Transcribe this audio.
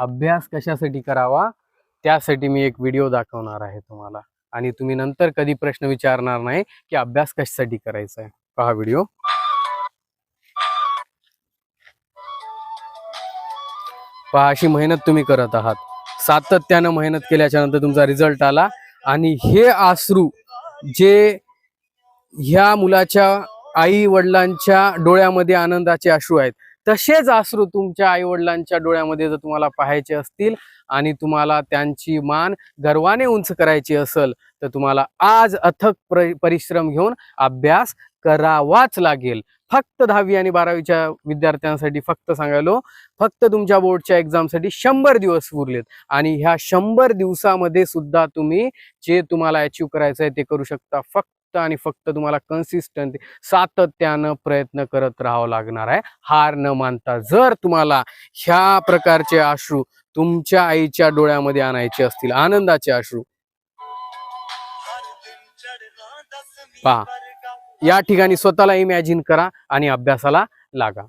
अभ्यास कशासाठी करावा त्यासाठी मी एक व्हिडिओ दाखवणार आहे तुम्हाला, आणि तुम्ही नंतर कधी प्रश्न विचारणार नाही की अभ्यास कशासाठी करायचा आहे. पहा व्हिडिओ. पहा, अशी मेहनत तुम्ही करत आहात, सातत्यानं मेहनत केल्याच्या नंतर तुमचा रिझल्ट आला, आणि हे अश्रू जे ह्या मुलाच्या आई वडिलांच्या डोळ्यामध्ये आनंदाचे अश्रू आहेत, तसेच अश्रू तुमच्या आई वडिलांच्या डोळ्यामध्ये जर तुम्हाला पाहायचे असतील आणि तुम्हाला त्यांची मान गर्वाने उंच करायची असेल, तर तुम्हाला आज अथक परिश्रम घेऊन अभ्यास करावाच लागेल. फक्त 10वी आणि 12वीच्या विद्यार्थ्यांसाठी फक्त सांगायलो, फक्त तुमच्या बोर्डच्या एक्झामसाठी 100 दिवस उरलेत, आणि ह्या 100 दिवसामध्ये सुद्धा तुम्ही जे तुम्हाला अचीव करायचं आहे ते करू शकता. फक्त आणि फक्त तुम्हाला कन्सिस्टंट सातत्यानं प्रयत्न करत राहावं लागणार आहे, हार न मानता. जर तुम्हाला ह्या प्रकारचे अश्रू तुमच्या आईच्या डोळ्यामध्ये आणायचे असतील, आनंदाचे अश्रू, पहा या ठिकाणी स्वतःला इमॅजिन करा आणि अभ्यासाला लागा.